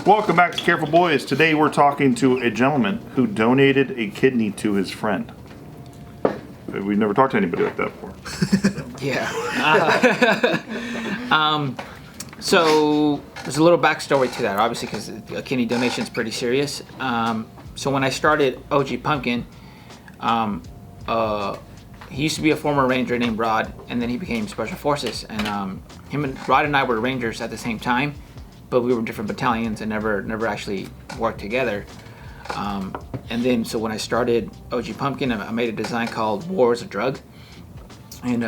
Welcome back to Careful Boys. Today we're talking to a gentleman who donated a kidney to his friend. We've never talked to anybody like that before. Yeah. So there's a little backstory to that, obviously, because a kidney donation is pretty serious. So when I started OG Pumpkin, he used to be a former Ranger named Rod, and then he became Special Forces. And Rod and I were Rangers at the same time, but we were in different battalions and never actually worked together. And then, so when I started OG Pumpkin, I made a design called War is a Drug. And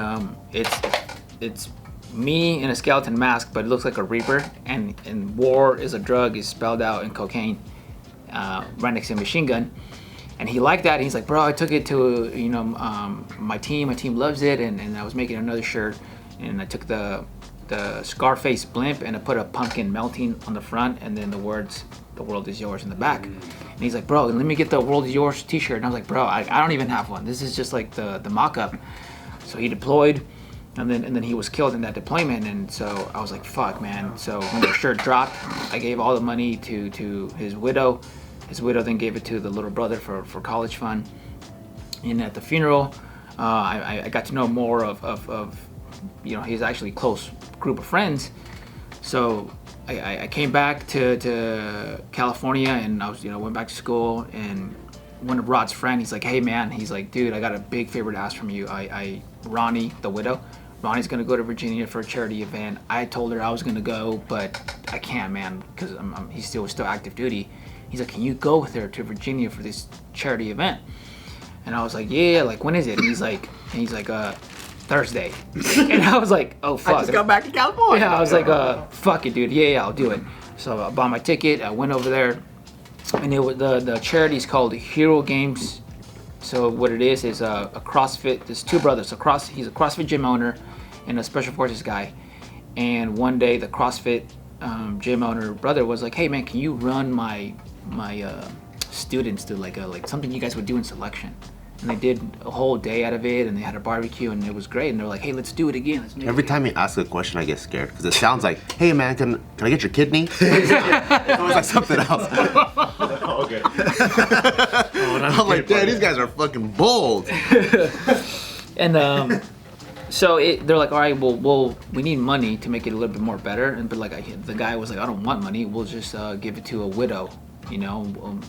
it's me in a skeleton mask, but it looks like a Reaper. And War is a Drug is spelled out in cocaine, right next to a machine gun. And he liked that. And he's like, bro, I took it to, my team. My team loves it. And I was making another shirt. And I took the Scarface blimp and I put a pumpkin melting on the front, and then the words, "The world is yours" in the back. And he's like, bro, let me get the "World is yours" t-shirt. And I was like, bro, I don't even have one. This is just like the mock-up. So he deployed, and then he was killed in that deployment. And so I was like, fuck, man. So when the shirt dropped, I gave all the money to his widow. His widow then gave it to the little brother for college fund. And at the funeral, I got to know more of his actually close group of friends. So I came back to California, and I was went back to school, and one of Rod's friends, he's like, hey man, he's like, dude, I got a big favor to ask from you. Ronnie, the widow, Ronnie's gonna go to Virginia for a charity event. I told her I was gonna go, but I can't, man, because he's still active duty. He's like, can you go with her to Virginia for this charity event? And I was like, yeah, like when is it? And he's like, Thursday. And I was like, oh fuck. I just got back to California. Yeah, I was like, fuck it, dude. Yeah, I'll do it. So I bought my ticket. I went over there, and it was the charity's called Hero Games. So what it is a CrossFit. There's two brothers. He's a CrossFit gym owner and a Special Forces guy. And one day the CrossFit gym owner brother was like, hey man, can you run my students to like something you guys would do in selection? And they did a whole day out of it, and they had a barbecue, and it was great. And they're like, hey, let's do it again. Every time you ask a question, I get scared, because it sounds like, hey man, can I get your kidney? It's always like something else. Okay. I'm like, damn, these guys are fucking bold. And so they're like, all right, well, we need money to make it a little bit more better. But like the guy was like, I don't want money. We'll just give it to a widow,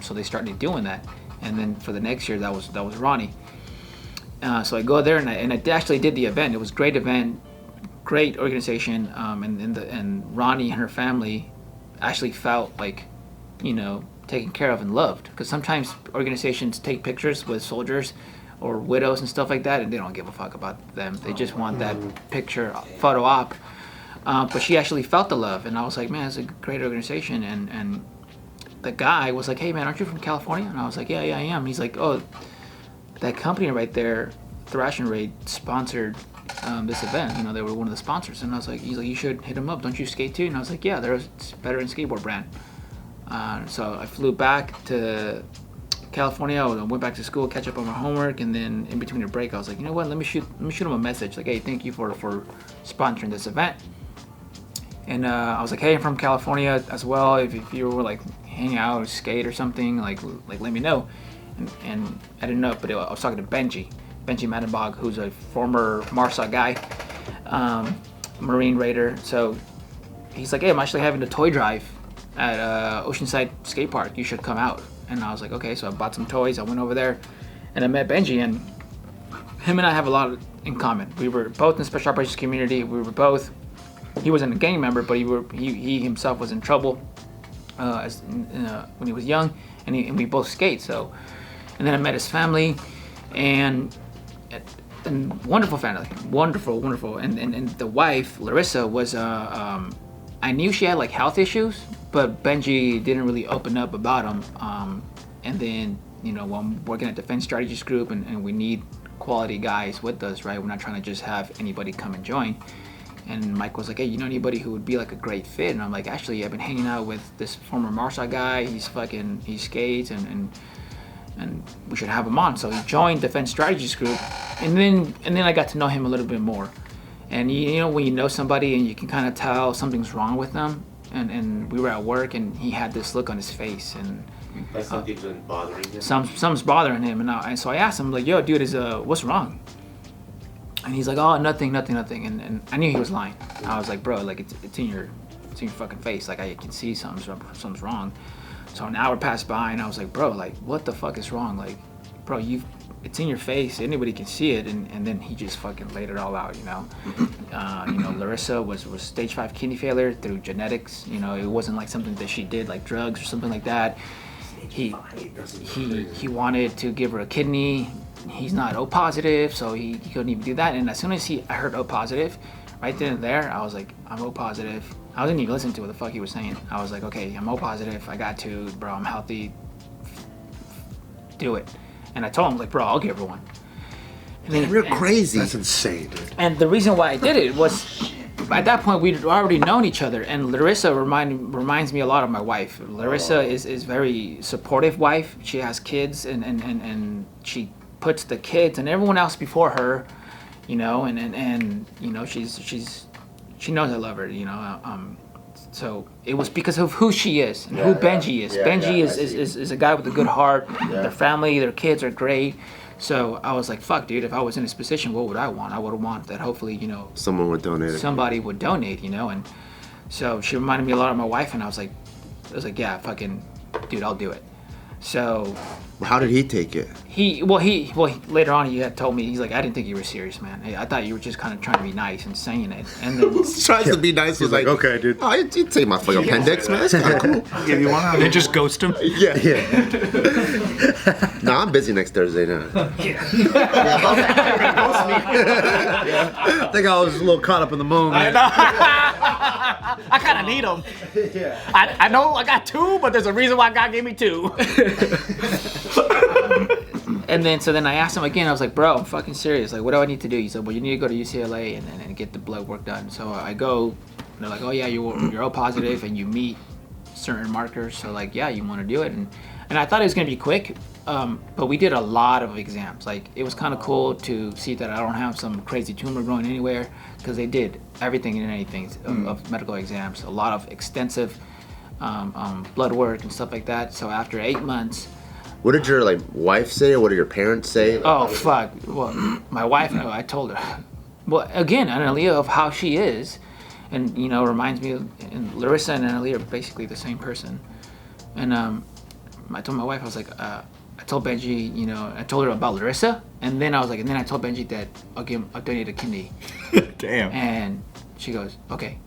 So they started doing that. And then for the next year, that was Ronnie. So I go there, and I actually did the event. It was a great event, great organization, and Ronnie and her family actually felt like, taken care of and loved. Because sometimes organizations take pictures with soldiers or widows and stuff like that, and they don't give a fuck about them. They just want that picture, photo op. But she actually felt the love, and I was like, man, it's a great organization. And the guy was like, hey man, aren't you from California? And I was like, yeah, I am. He's like, oh, that company right there, Thrash and Raid, sponsored this event. They were one of the sponsors. And he's like, you should hit them up. Don't you skate too? And I was like, yeah, they're a veteran skateboard brand. So I flew back to California. I went back to school, catch up on my homework, and then in between a break, I was like, you know what? Let me shoot them a message, like, hey, thank you for sponsoring this event. And I was like, hey, I'm from California as well. If you were like hang out or skate or something, like let me know. And I didn't know, but I was talking to Benji Madenbog, who's a former MARSA guy, Marine Raider. So he's like, hey, I'm actually having a toy drive at Oceanside Skate Park. You should come out. And I was like, okay. So I bought some toys. I went over there, and I met Benji, and him and I have a lot in common. We were both in the Special Operations community. He wasn't a gang member, but he himself was in trouble when he was young, and we both skate. So, and then I met his family, and wonderful family, wonderful. And the wife, Larissa, was I knew she had like health issues, but Benji didn't really open up about them. And then when I'm working at Defense Strategies Group, and we need quality guys with us, right? We're not trying to just have anybody come and join. And Mike was like, hey, you know anybody who would be like a great fit? And I'm like, actually, I've been hanging out with this former MARSA guy. He skates, and we should have him on. So he joined Defense Strategies Group, and then I got to know him a little bit more. And when you know somebody and you can kind of tell something's wrong with them, and we were at work, and he had this look on his face, and Like something's been bothering him. something's bothering him, and so I asked him like, "Yo, dude, what's wrong?" And he's like, "Oh, nothing," and I knew he was lying. I was like, "Bro, like it's in your fucking face. Like I can see something's wrong." So an hour passed by, and I was like, "Bro, like what the fuck is wrong? Like, bro, it's in your face. Anybody can see it." And then he just fucking laid it all out, you know. Larissa was stage 5 kidney failure through genetics. You know, it wasn't like something that she did like drugs or something like that. He wanted to give her a kidney. He's not O positive, so he couldn't even do that. And as soon as I heard O positive, right then and there, I was like, I'm O positive. I didn't even listen to what the fuck he was saying. I was like, okay, I'm O positive. I got to, bro. I'm healthy. Do it. And I told him like, bro, I'll give her one. And then, You're crazy. That's insane, dude. And the reason why I did it was, at that point we'd already known each other, and Larissa reminds me a lot of my wife. Larissa is very supportive wife. She has kids, and she puts the kids and everyone else before her, you know, and you know she knows I love her, you know. So it was because of who she is and who Benji is. Benji is a guy with a good heart. Their family, their kids are great. So I was like, fuck, dude, if I was in this position, what would I want? I would want that hopefully, you know, Someone would donate it. somebody would donate, you know. And so she reminded me a lot of my wife, and I was like, yeah, fucking, dude, I'll do it. So How did he take it? he later on he had told me, he's like, I didn't think you were serious, man. I thought you were just kind of trying to be nice and saying it. And then Tries to be nice. He's like, okay, dude. Oh, you take my fucking appendix, man. It's kind of cool. If you want They to, just ghost him. Yeah. Nah, I'm busy next Thursday now. I think I was a little caught up in the moment. I kind of need them. I know I got 2, but there's a reason why God gave me 2. And then I asked him again. I was like, bro, I'm fucking serious. Like, what do I need to do? He said, well, you need to go to UCLA and get the blood work done. So I go. And they're like, oh yeah, you're O positive and you meet certain markers. So like, yeah, you want to do it. And I thought it was gonna be quick, but we did a lot of exams. Like, it was kind of cool to see that I don't have some crazy tumor growing anywhere, because they did everything and anything of medical exams. A lot of extensive blood work and stuff like that. So after 8 months. What did your wife say, or what did your parents say? Oh fuck! Well, my wife, I told her. Well, again, Analia of how she is, and you know, reminds me of, and Larissa and Analia are basically the same person. And I told my wife, I was like, I told Benji, you know, I told her about Larissa, and then I was like, and then I told Benji that I'll donate a kidney. Damn. And she goes, okay.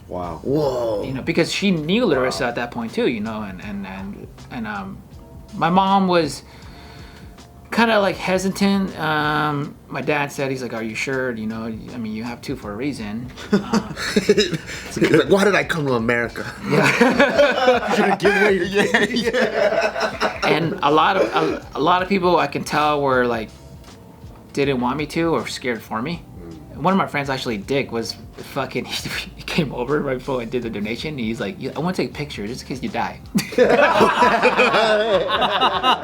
Wow. Whoa. You know, because she knew Larissa at that point too, you know, and my mom was kind of like hesitant. My dad said, he's like, are you sure? You know, I mean, you have 2 for a reason. He's like, why did I come to America? And a lot of people I can tell were like, didn't want me to or scared for me. One of my friends, actually, Dick, was fucking, he came over right before I did the donation, and he's like, I want to take a picture just in case you die.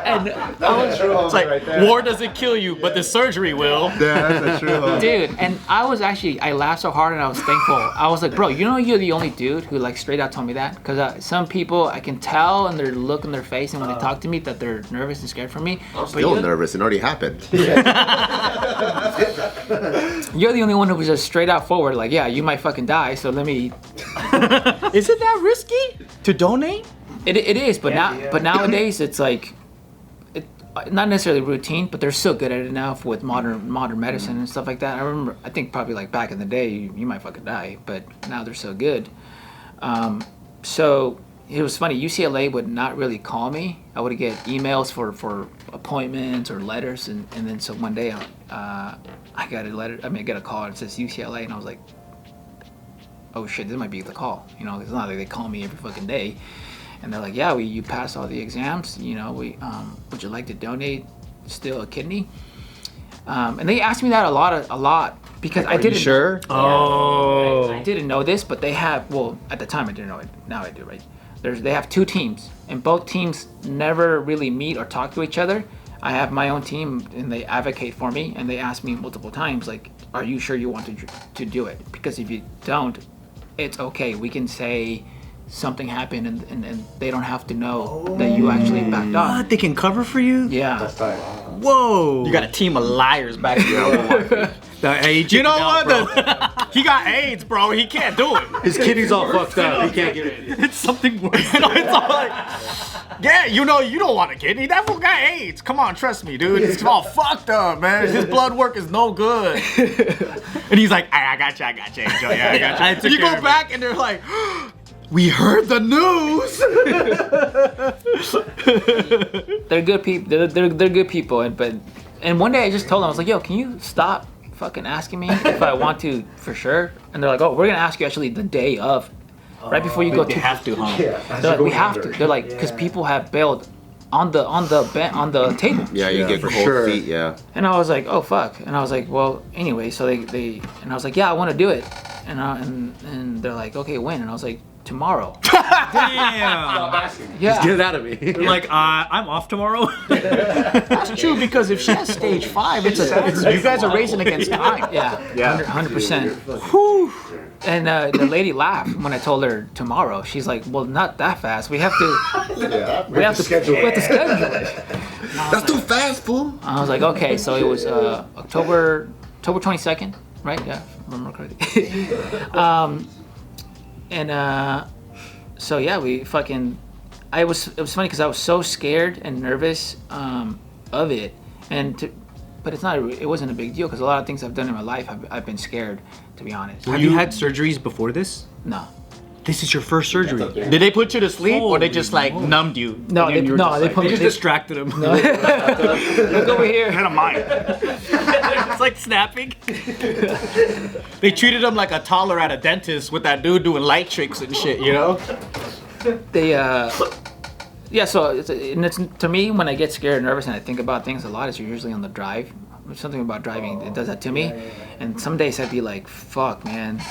And It's like, war doesn't kill you, but the surgery will. Yeah, that's a true. dude, and I laughed so hard and I was thankful. I was like, bro, you know you're the only dude who like straight out told me that? Because some people, I can tell in their look on their face and when they talk to me that they're nervous and scared for me. I'm still nervous. It already happened. You're the only one who was just straight out forward, like, yeah, you might fucking die, so let me. Is it that risky to donate? It is, but but nowadays it's like, not necessarily routine, but they're so good at it now with modern medicine and stuff like that. I think probably like back in the day, you might fucking die, but now they're so good. So it was funny. UCLA would not really call me. I would get emails for appointments or letters, and then so one day I got a letter. I got a call and it says UCLA, and I was like, oh shit, this might be the call. You know, it's not like they call me every fucking day. And they're like, yeah, you passed all the exams. You know, would you like to donate still a kidney? And they asked me that a lot because I didn't. Sure. Oh. I didn't know this, but they have. Well, at the time I didn't know it. Now I do, right? They have 2 teams, and both teams never really meet or talk to each other. I have my own team, and they advocate for me, and they ask me multiple times, like, are you sure you want to do it? Because if you don't, it's okay. We can say something happened and they don't have to know that you actually backed off. What? They can cover for you? Yeah. Whoa. You got a team of liars back here. You know what? He got AIDS, bro. He can't do it. His kidney's all fucked up. He can't get it. It's something worse. It's all like, yeah, you know, you don't want a kidney. That fool got AIDS. Come on, trust me, dude. It's all fucked up, man. His blood work is no good. And he's like, I got you, Angel. Yeah, I got you. You go back and they're like, we heard the news. They're good people. They're good people. And one day I just told them, I was like, yo, can you stop fucking asking me if I want to for sure? And they're like, oh, we're gonna ask you actually the day of, right before you go to. They have to, huh? They're like, we have to. They're like, because people have bailed on the table. Yeah, you get cold feet. Yeah. And I was like, oh fuck. And I was like, well, anyway. So they and I was like, yeah, I want to do it. And they're like, okay, when? And I was like, tomorrow. Damn. Yeah. Get it out of me. They're like, I'm off tomorrow. That's true, because if she has stage 5, it's you guys are racing against time. Yeah. 100%. And the lady laughed when I told her tomorrow. She's like, well, not that fast. We have to. We have to schedule it. That's too fast, fool. I was like, okay. So it was October 22nd, right? Yeah, if I remember correctly. So yeah, we fucking. It was funny because I was so scared and nervous of it, but it's not. It wasn't a big deal because a lot of things I've done in my life, I've been scared, to be honest. Have you had surgeries before this? No. This is your first surgery. Did they put you to sleep or they just like numbed you? No, they put You me. just distracted him. Look over here. Had a mind. It's like snapping. They treated him like a toddler at a dentist with that dude doing light tricks and shit, you know? They yeah. So it's to me, when I get scared and nervous and I think about things a lot, it's usually on the drive. There's something about driving that does that to me. And some days I'd be like, fuck, man,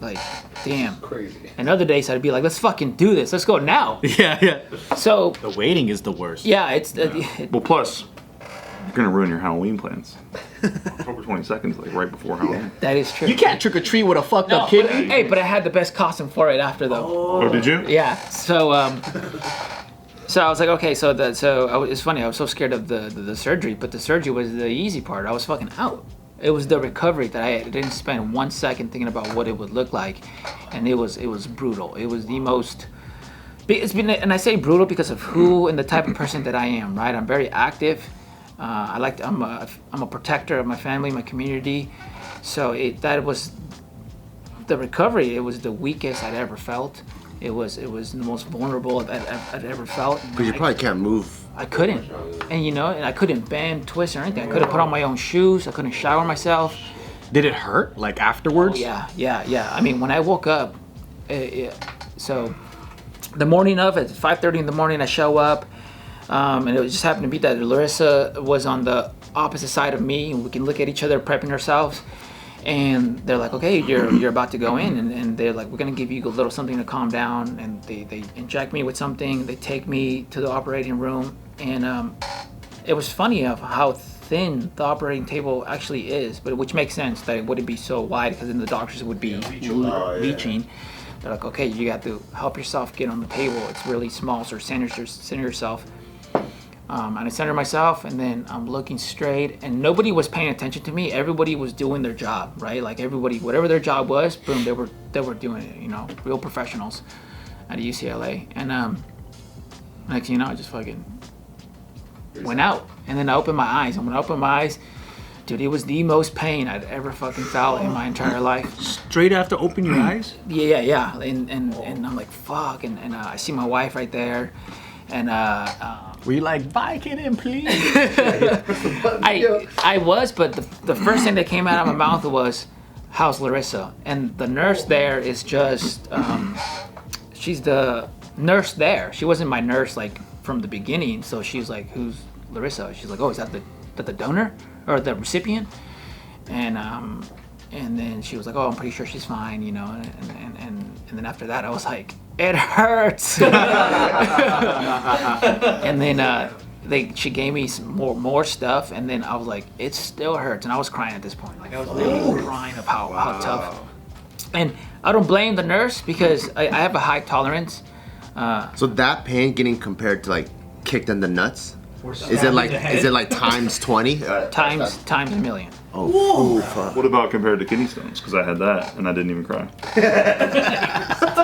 like, damn. Crazy. And other days I'd be like, let's fucking do this. Let's go now. Yeah. So The waiting is the worst. yeah, it's Well, plus, you're gonna ruin your Halloween plans. October 22nd is like right before Halloween. that is true. You can't trick or treat with a fucked up kidney. Hey, but I had the best costume for it after though. Oh, did you? Yeah. So I was like, okay. It's funny. I was so scared of the surgery, but the surgery was the easy part. I was fucking out. It was the recovery that I didn't spend 1 second thinking about what it would look like, and it was brutal. It was the most. And I say brutal because of who and the type of person that I am. Right. I'm very active. I'm a protector of my family, my community. So that was the recovery. It was the weakest I'd ever felt. It was the most vulnerable I'd ever felt. Because you probably can't move. I couldn't, and I couldn't bend, twist, or anything. I couldn't put on my own shoes. I couldn't shower myself. Did it hurt like afterwards? Yeah. I mean, when I woke up, so the morning of it, 5:30 in the morning, I show up, and it just happened to be that Larissa was on the opposite side of me, and we can look at each other prepping ourselves. And they're like, okay, you're about to go in, and they're like, we're gonna give you a little something to calm down, and they inject me with something. They take me to the operating room, and it was funny of how thin the operating table actually is, but which makes sense that it wouldn't be so wide because then the doctors would be reaching. They're like, okay, you got to help yourself get on the table. It's really small, so center yourself. And I centered myself, and then I'm looking straight, and nobody was paying attention to me. Everybody was doing their job, right? Like everybody, whatever their job was, boom, they were doing it. Real professionals at UCLA. And next thing you know, I just fucking went out, and then I opened my eyes. And when I opened my eyes, dude, it was the most pain I'd ever fucking felt in my entire life. Straight after open your eyes? Yeah. And I'm like, fuck, and I see my wife right there, and Were you like, bye, kid in, please? I was, but the first thing that came out of my mouth was, how's Larissa? And the nurse there is just, she's the nurse there. She wasn't my nurse like from the beginning, so she's like, who's Larissa? She's like, oh, is that the donor or the recipient? And then she was like, oh, I'm pretty sure she's fine, and then after that I was like, it hurts. And then she gave me some more stuff, and then I was like, it still hurts, and I was crying at this point. Like I was literally crying of how tough And I don't blame the nurse because I have a high tolerance. So that pain getting compared to like kicked in the nuts? Is it like times 20? Times a million. Oh, fuck. What about compared to kidney stones? Because I had that and I didn't even cry.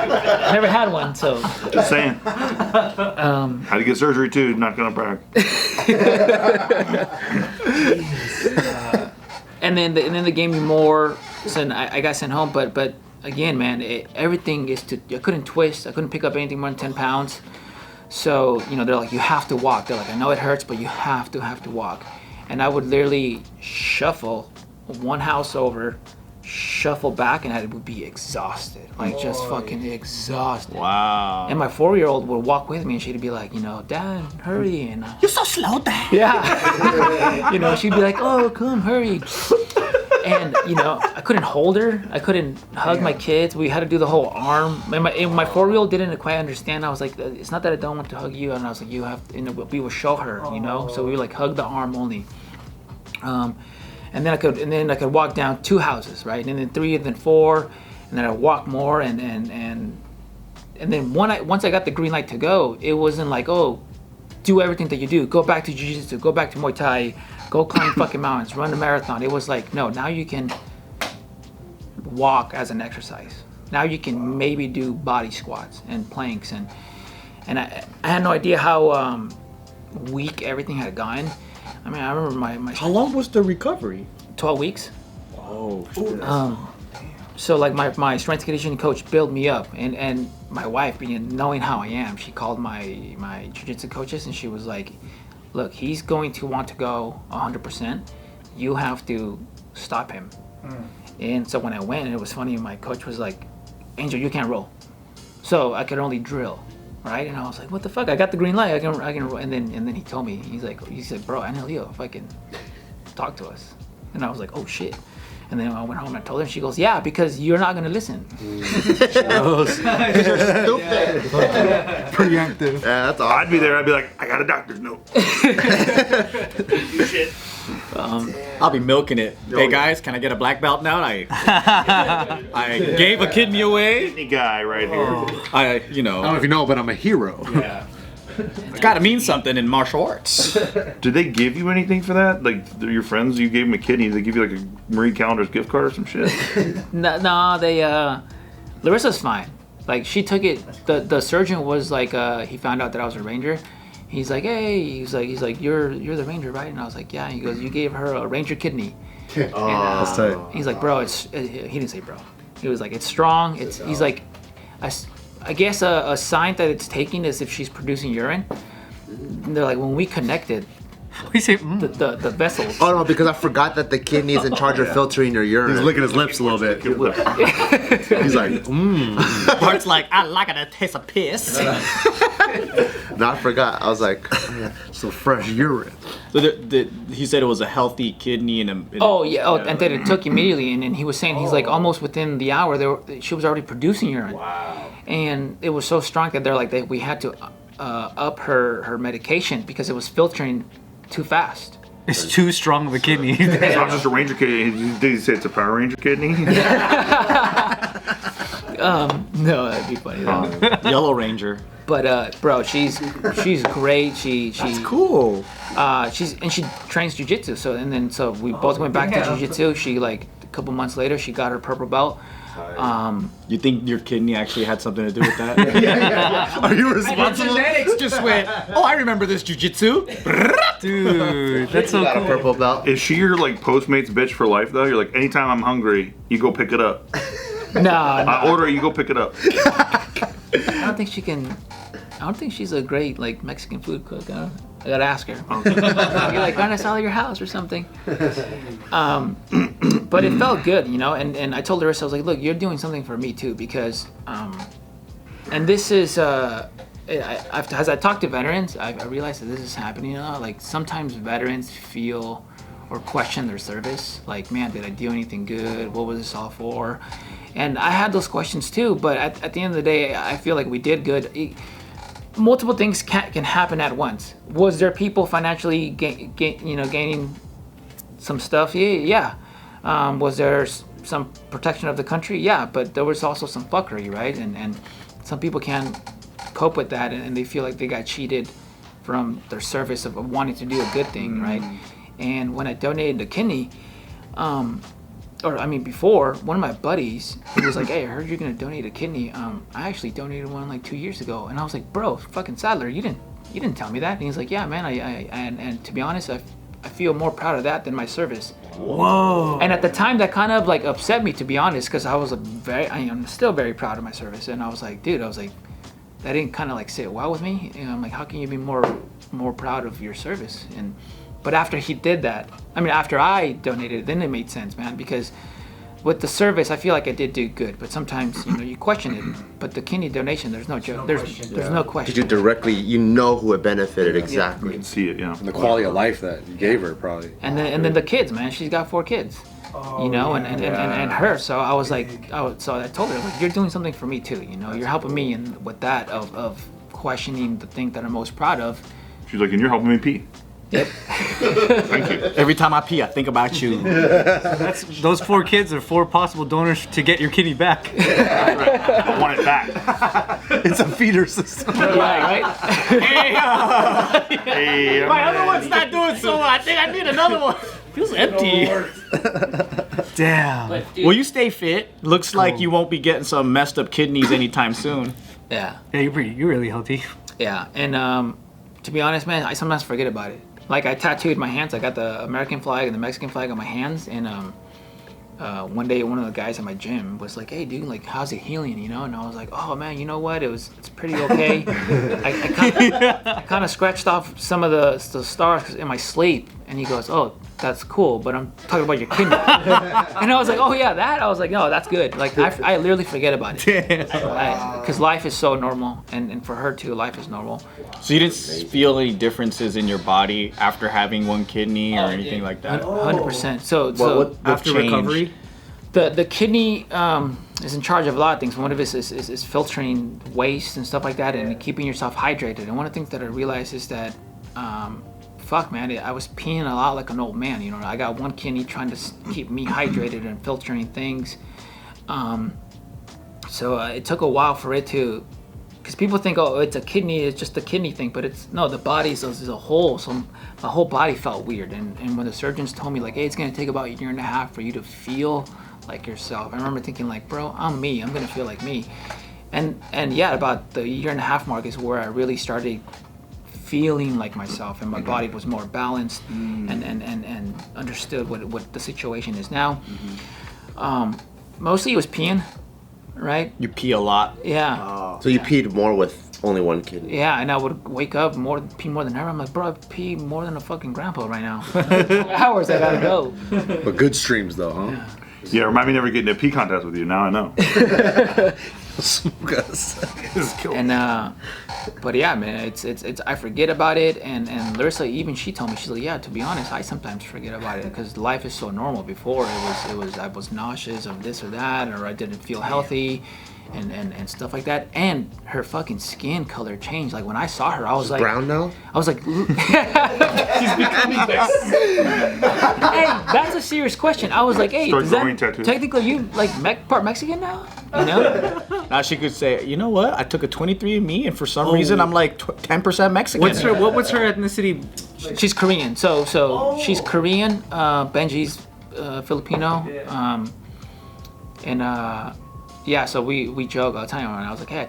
I never had one, so. Just saying. Had to get surgery too. Not gonna brag. And then they gave me more. So I got sent home, but again, man, everything is I couldn't twist. I couldn't pick up anything more than 10 pounds. So, you know, they're like, you have to walk. They're like, I know it hurts, but you have to walk. And I would literally shuffle one house over, shuffle back, and I would be exhausted. Like, just fucking exhausted. Wow. And my 4-year-old would walk with me, and she'd be like, you know, Dad, hurry. And You're so slow, Dad. yeah. You know, she'd be like, oh, come, hurry. And, you know, I couldn't hold her. I couldn't hug my kids. We had to do the whole arm. And my 4-year-old didn't quite understand. I was like, it's not that I don't want to hug you. And I was like, you have to, you know, we would show her, you know. So we would like hug the arm only. And then I could walk down 2 houses, right? And then 3, and then 4, and then I walk more. And then once I got the green light to go, it wasn't like, oh, do everything that you do. Go back to jiu-jitsu, go back to Muay Thai, go climb fucking mountains, run a marathon. It was like, no, now you can walk as an exercise. Now you can maybe do body squats and planks. And I had no idea how weak everything had gotten. I mean, I remember my How long was the recovery? 12 weeks. Oh, So like my strength conditioning coach built me up, and my wife, knowing how I am, she called my jiu-jitsu coaches, and she was like, look, he's going to want to go 100%. You have to stop him. And so when I went, and it was funny, my coach was like, Angel, you can't roll. So I could only drill, right? And I was like, what the fuck? I got the green light. I can roll. And then he told me, he said, bro, I know Leo, if I can talk to us. And I was like, oh shit. And then I went home and I told her, she goes, yeah, because you're not gonna listen. preemptive. Yeah, that's awesome. I'd be there. I'd be like, I got a doctor's note. You shit. I'll be milking it. Hey guys, can I get a black belt now? I gave a kidney away. Kidney guy right here. I don't know if you know, but I'm a hero. Yeah. It's gotta mean something in martial arts. Did they give you anything for that? Like your friends, you gave them a kidney. Did they give you like a Marie Callender's gift card or some shit? No, they Larissa's fine. Like she took it. The surgeon was like, he found out that I was a ranger. He's like, hey, he's like, you're the ranger, right? And I was like, yeah. He goes, you gave her a ranger kidney. That's tight. He's like, bro, he didn't say bro. He was like, it's strong. He's like, I guess a sign that it's taking is if she's producing urine. And they're like, when we connected, We say, the vessels. Oh no, because I forgot that the kidney is in charge of filtering your urine. He's licking his lips a little bit. He's like, Bart's like, I like it to taste of piss. No, I forgot. I was like, oh, yeah, some fresh urine. So he said it was a healthy kidney and and then it took immediately, and then he was saying he's like almost within the hour she was already producing urine. Wow. And it was so strong that they're like we had to up her medication because it was filtering too fast. It's too strong of a kidney. It's not just a ranger kidney. Did he say it's a Power Ranger kidney? No, that'd be funny. Yellow Ranger. But bro, she's great. She's Cool. she trains jiu-jitsu. So we both went back to jiu-jitsu. She like a couple months later she got her purple belt. You think your kidney actually had something to do with that? Are you responsible? Genetics just went, oh, I remember this jiu-jitsu. Dude, that's so got a cool. purple belt. Is she your like Postmates bitch for life though? You're like, anytime I'm hungry, you go pick it up. No, I order it, you go pick it up. I don't think she can. I don't think she's a great like Mexican food cook. I gotta ask her. You're like, why did I sell your house or something? But it felt good, you know. And I told Larissa, I was like, look, you're doing something for me too, because, and this is, as I talk to veterans, I realized that this is happening a lot. Like sometimes veterans feel or question their service. Like, man, did I do anything good? What was this all for? And I had those questions too. But at the end of the day, I feel like we did good. Multiple things can happen at once. Was there people financially gaining some stuff? Yeah. Was there some protection of the country, yeah, but there was also some fuckery, right? And some people can't cope with that, and they feel like they got cheated from their service of wanting to do a good thing, right? And when I donated the kidney, before, one of my buddies, he was like, hey, I heard you're gonna donate a kidney. I actually donated one like 2 years ago. And I was like, bro, fucking Sadler, you didn't tell me that. And he's like, yeah, man, and to be honest, I feel more proud of that than my service. Whoa. And at the time, that kind of like upset me, to be honest, because I was I am still very proud of my service. And I was like, dude, that didn't kind of like sit well with me. And I'm like, how can you be more proud of your service? But after he did that, after I donated, then it made sense, man, because with the service, I feel like I did do good. But sometimes, you question it. But the kidney donation, there's no joke. There's no question. Did you directly, who it benefited You exactly? can see it, yeah. And the quality of life that you gave her, probably. And then the kids, man, she's got 4 kids. And her. So I was like, so I told her, like, you're doing something for me too. You're helping me with that of questioning the thing that I'm most proud of. She's like, and you're helping me pee. Yep. Thank you. Every time I pee, I think about you. Those 4 kids are 4 possible donors to get your kidney back. I want it back. It's a feeder system. Right. Hey, My other one's not doing so well. I think I need another one. Feels empty. Damn. But, dude- Well, you stay fit. Looks like you won't be getting some messed up kidneys anytime soon. Yeah. Yeah, you're really healthy. Yeah. And to be honest, man, I sometimes forget about it. Like, I tattooed my hands. I got the American flag and the Mexican flag on my hands. And one day, one of the guys at my gym was like, "Hey, dude, like, how's it healing?" And I was like, "Oh man, you know what? It's pretty okay." I kind of scratched off some of the stars in my sleep. And he goes, "Oh, that's cool, but I'm talking about your kidney." And I was like, "Oh yeah, that." I was like, "No, that's good." Like, I literally forget about it. Because life is so normal, and for her too, life is normal. So you didn't feel any differences in your body after having one kidney or anything like that? 100%. So What After changed? recovery? the kidney is in charge of a lot of things. One of it is filtering waste and stuff like that, and keeping yourself hydrated. And one of the things that I realized is that, fuck man, I was peeing a lot like an old man. I got one kidney trying to keep me hydrated and filtering things. So it took a while for it to, because people think, oh, it's a kidney, it's just a kidney thing, but the body is a whole. So my whole body felt weird, and when the surgeons told me, like, hey, it's gonna take about 1.5 years for you to feel like yourself, I remember thinking, like, bro, I'm me, I'm gonna feel like me. And yeah, about the 1.5 year mark is where I really started feeling like myself, and my body was more balanced and understood what the situation is now. Mostly it was peeing, right? You pee a lot. Yeah. So you peed more with only one kidney. Yeah, and I would wake up pee more than ever. I'm like, bro, I pee more than a fucking grandpa right now. 2 hours I gotta go. But good streams, though, huh? Yeah, remind me never getting a pee contest with you. Now I know. Smoke us. And but yeah, man, it's I forget about it, and Larissa, even she told me, she's like, yeah, to be honest, I sometimes forget about it because life is so normal. Before it was I was nauseous of this or that, or I didn't feel healthy, and stuff like that. And her fucking skin color changed. Like when I saw her, I was like, Brown now? I was like, she's becoming Hey, that's a serious question. I was like, hey, Start does growing that tattoos. technically you like part Mexican now? You know? Now she could say, you know what? I took a 23andMe, and for some reason I'm like 10% Mexican. What was her ethnicity? She's Korean. So she's Korean. Benji's Filipino. Yeah. So we joke all the time, and I was like, hey,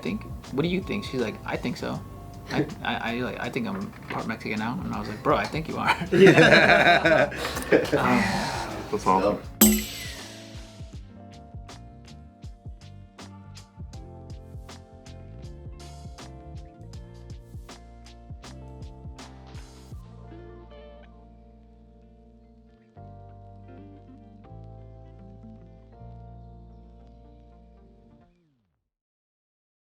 what do you think? She's like, I think so. I think I'm part Mexican now, and I was like, bro, I think you are. That's awesome.